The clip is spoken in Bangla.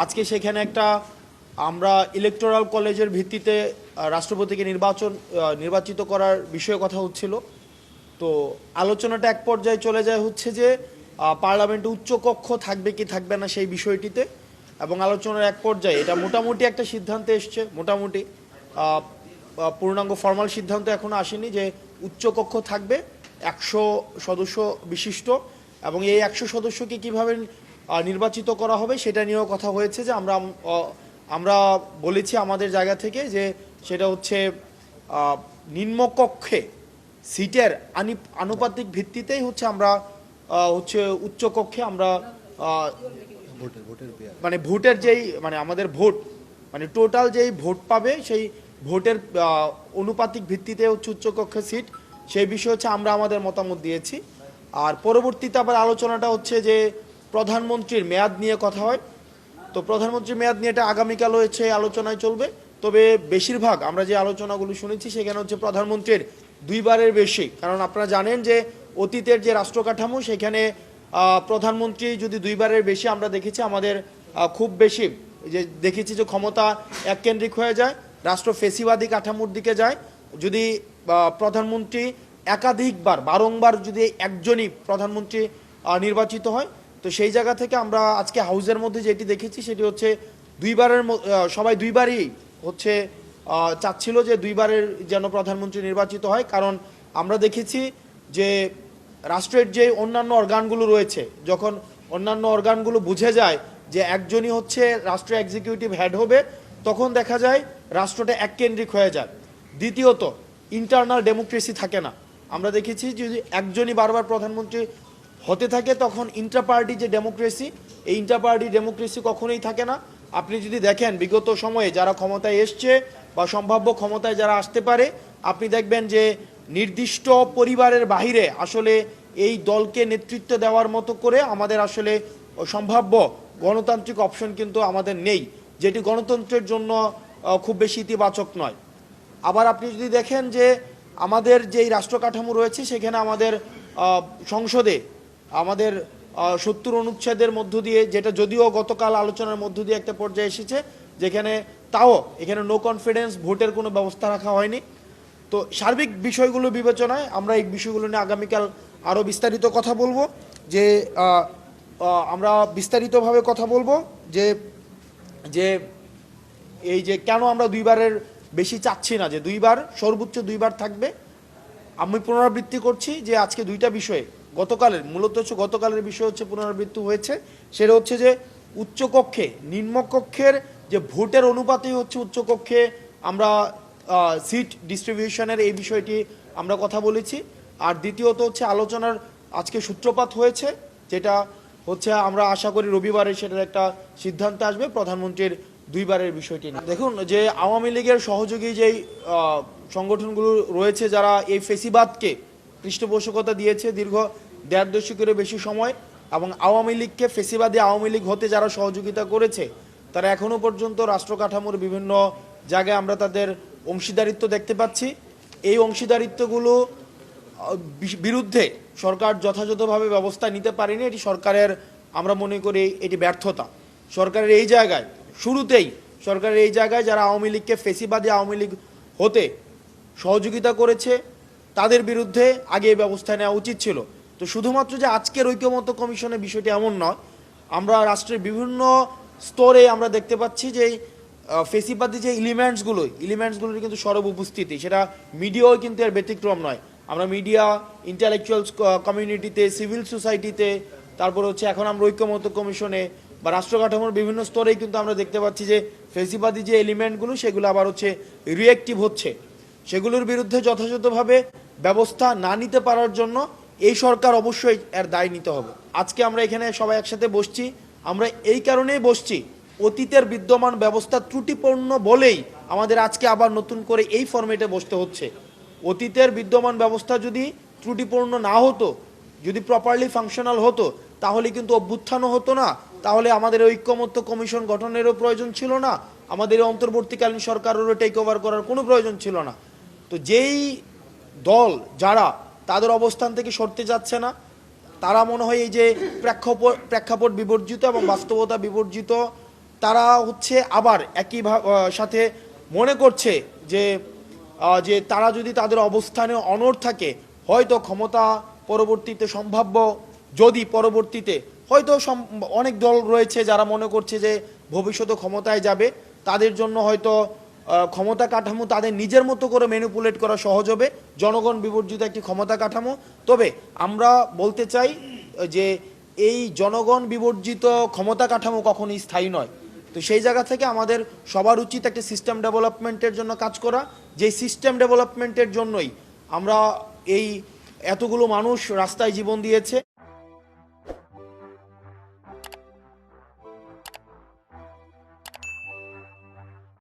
আজকে সেখানে একটা আমরা ইলেকটোরাল কলেজের ভিত্তিতে রাষ্ট্রপতিকে নির্বাচিত করার বিষয়ে কথা হচ্ছিল। তো আলোচনাটা এক পর্যায়ে চলে যায় হচ্ছে যে পার্লামেন্টে উচ্চকক্ষ থাকবে কি থাকবে না সেই বিষয়টিতে, এবং আলোচনার এক পর্যায়ে এটা মোটামুটি একটা সিদ্ধান্তে এসছে। মোটামুটি পূর্ণাঙ্গ ফর্মাল সিদ্ধান্ত এখনো আসেনি যে উচ্চকক্ষ থাকবে 100 সদস্য বিশিষ্ট, এবং এই 100 সদস্যকে কিভাবে নির্বাচিত করা হবে সেটা নিয়েও কথা হয়েছে। যে আমরা বলেছি আমাদের জায়গা থেকে যে সেটা হচ্ছে নিম্নকক্ষে সিটের আনুপাতিক ভিত্তিতেই হচ্ছে আমরা হচ্ছে উচ্চকক্ষে আমরা মানে ভোটের যেই মানে আমাদের ভোট মানে টোটাল যেই ভোট পাবে সেই ভোটের অনুপাতিক ভিত্তিতে হচ্ছে উচ্চকক্ষের সিট, সেই বিষয়ে হচ্ছে আমরা আমাদের মতামত দিয়েছি। আর পরবর্তীতে আবার আলোচনাটা হচ্ছে যে প্রধানমন্ত্রীর মেয়াদ নিয়ে কথা হয়। তো প্রধানমন্ত্রীর মেয়াদ নিয়ে এটা আগামীকাল হচ্ছে আলোচনায় চলবে। তবে বেশিরভাগ আমরা যে আলোচনাগুলো শুনেছি সেখানে হচ্ছে প্রধানমন্ত্রীর দুইবারের বেশি, কারণ আপনারা জানেন যে অতীতের যে রাষ্ট্র কাঠামো সেখানে প্রধানমন্ত্রী যদি দুইবারের বেশি আমরা দেখেছি আমাদের খুব বেশি যে দেখেছি যে ক্ষমতা এককেন্দ্রিক হয়ে যায়, রাষ্ট্র ফেসিবাদী কাঠামোর দিকে যায়। যদি প্রধানমন্ত্রী একাধিকবার বারংবার যদি একজনই প্রধানমন্ত্রী নির্বাচিত হয়, তো সেই জায়গা থেকে আমরা আজকে হাউসের মধ্যে যেটি দেখেছি সেটি হচ্ছে সবাই দুইবারই হচ্ছে চাচ্ছিল যে দুইবারের যেন প্রধানমন্ত্রী নির্বাচিত হয়। কারণ আমরা দেখেছি যে রাষ্ট্রের যে অন্যান্য অর্গানগুলো রয়েছে, যখন অন্যান্য অর্গানগুলো বুঝে যায় যে একজনই হচ্ছে রাষ্ট্র এক্সিকিউটিভ হেড হবে, তখন দেখা যায় রাষ্ট্রটা এককেন্দ্রিক হয়ে যায়। দ্বিতীয়ত ইন্টারনাল ডেমোক্রেসি থাকে না। আমরা দেখেছি যদি একজনই বারবার প্রধানমন্ত্রী হতে থাকে তখন ইন্টারপার্টি যে ডেমোক্রেসি, এই ইন্টারপার্টি ডেমোক্রেসি কখনোই থাকে না। আপনি যদি দেখেন বিগত সময়ে যারা ক্ষমতায় এসছে বা সম্ভাব্য ক্ষমতায় যারা আসতে পারে, আপনি দেখবেন যে নির্দিষ্ট পরিবারের বাহিরে আসলে এই দলকে নেতৃত্ব দেওয়ার মতো করে আমাদের আসলে সম্ভাব্য গণতান্ত্রিক অপশন কিন্তু আমাদের নেই, যেটি গণতন্ত্রের জন্য খুব বেশি ইতিবাচক নয়। আবার আপনি যদি দেখেন যে আমাদের যেই রাষ্ট্র কাঠামো রয়েছে সেখানে আমাদের সংসদে আমাদের 70 অনুচ্ছেদের মধ্য দিয়ে, যেটা যদিও গতকাল আলোচনার মধ্য দিয়ে একটা পর্যায়ে এসেছে, যেখানে তাও এখানে নো কনফিডেন্স ভোটের কোনো ব্যবস্থা রাখা হয়নি। তো সার্বিক বিষয়গুলো বিবেচনায় আমরা এই বিষয়গুলো নিয়ে আগামীকাল আরও বিস্তারিত কথা বলবো। যে আমরা বিস্তারিতভাবে কথা বলবো যে যে এই যে কেন আমরা দুইবারের বেশি চাচ্ছি না, যে সর্বোচ্চ দুইবার থাকবে। আমি পুনরাবৃত্তি করছি যে আজকে দুইটা বিষয়ে মূলত গতকালের বিষয় হচ্ছে পুনরাবৃত্তি হয়েছে। সেটা হচ্ছে যে উচ্চকক্ষে নিম্নকক্ষের যে ভোটের অনুপাতই হচ্ছে উচ্চকক্ষে আমরা সিট ডিস্ট্রিবিউশনের এই বিষয়টি আমরা কথা বলেছি। আর দ্বিতীয়ত হচ্ছে আলোচনার আজকে সূত্রপাত হয়েছে, যেটা হচ্ছে আমরা আশা করি রবিবারে সেটার একটা সিদ্ধান্ত আসবে প্রধানমন্ত্রীর দুইবারের বিষয়টি নিয়ে। দেখুন যে আওয়ামী লীগের সহযোগী যেই সংগঠনগুলো রয়েছে যারা এই ফেসিবাদকে পৃষ্ঠপোষকতা দিয়েছে দীর্ঘ 1.5 দশকেরও বেশি সময়, এবং আওয়ামী লীগকে ফেসিবাদী আওয়ামী লীগ হতে যারা সহযোগিতা করেছে, তারা এখনও পর্যন্ত রাষ্ট্র কাঠামোর বিভিন্ন জায়গায় আমরা তাদের অংশীদারিত্ব দেখতে পাচ্ছি। এই অংশীদারিত্বগুলো বিরুদ্ধে সরকার যথাযথভাবে ব্যবস্থা নিতে পারেনি। এটি সরকারের, আমরা মনে করি এটি ব্যর্থতা। সরকারের এই জায়গায় যারা আওয়ামী লীগকে ফেসিবাদী আওয়ামী লীগ হতে সহযোগিতা করেছে তাদের বিরুদ্ধে আগে ব্যবস্থা নেওয়া উচিত ছিল। তো শুধুমাত্র যে আজকের ঐক্যমত্য কমিশনের বিষয়টি এমন নয়, আমরা রাষ্ট্রের বিভিন্ন স্তরে আমরা দেখতে পাচ্ছি যে ফেসিবাদী যে এলিমেন্টসগুলোর কিন্তু সরব উপস্থিতি, সেটা মিডিয়াও কিন্তু এর ব্যতিক্রম নয়। আমরা মিডিয়া, ইন্টেলেকচুয়াল কমিউনিটিতে, সিভিল সোসাইটিতে, তারপর হচ্ছে এখন আমরা ঐক্যমত্য কমিশনে বা রাষ্ট্র কাঠামোর বিভিন্ন স্তরেই কিন্তু আমরা দেখতে পাচ্ছি যে ফেসিবাদী যে এলিমেন্টগুলো সেগুলো আবার হচ্ছে রিয়েক্টিভ হচ্ছে। সেগুলোর বিরুদ্ধে যথাযথভাবে ব্যবস্থা না নিতে পারার জন্য এই সরকার অবশ্যই এর দায় নিতে হবে। আজকে আমরা এখানে সবাই একসাথে বসছি, আমরা এই কারণেই বসছি, অতীতের বিদ্যমান ব্যবস্থা ত্রুটিপূর্ণ বলেই আমাদের আজকে আবার নতুন করে এই ফরম্যাটে বসতে হচ্ছে। অতীতের বিদ্যমান ব্যবস্থা যদি ত্রুটিপূর্ণ না হতো, যদি প্রপারলি ফাংশনাল হতো, তাহলে কিন্তু অভ্যুত্থানও হতো না, তাহলে আমাদের ঐক্যমত্য কমিশন গঠনেরও প্রয়োজন ছিল না, আমাদের অন্তর্বর্তীকালীন সরকারেরও টেক ওভার করার কোনো প্রয়োজন ছিল না। তো যেই দল যারা তাদের অবস্থান থেকে সরতে যাচ্ছে না, তারা মনে হয় এই যে প্রেক্ষাপট বিবর্জিত এবং বাস্তবতা বিবর্জিত তারা হচ্ছে আবার একই সাথে মনে করছে যে যে তারা যদি তাদের অবস্থানে অনড় থাকে হয়তো ক্ষমতা পরবর্তীতে সম্ভাব্য, যদি পরবর্তীতে হয়তো অনেক দল রয়েছে যারা মনে করছে যে ভবিষ্যতে ক্ষমতায় যাবে, তাদের জন্য হয়তো ক্ষমতা কাঠামো তাদের নিজের মতো করে ম্যানিপুলেট করা সহজ হবে, জনগণ বিবর্জিত একটি ক্ষমতা কাঠামো। তবে আমরা বলতে চাই যে এই জনগণ বিবর্জিত ক্ষমতা কাঠামো কখনোই স্থায়ী নয়। তো সেই জায়গা থেকে আমাদের সবার উচিত একটা সিস্টেম ডেভেলপমেন্টের জন্য কাজ করা, যে সিস্টেম ডেভেলপমেন্টের জন্যই আমরা এই এতগুলো মানুষ রাস্তায় জীবন দিয়েছে।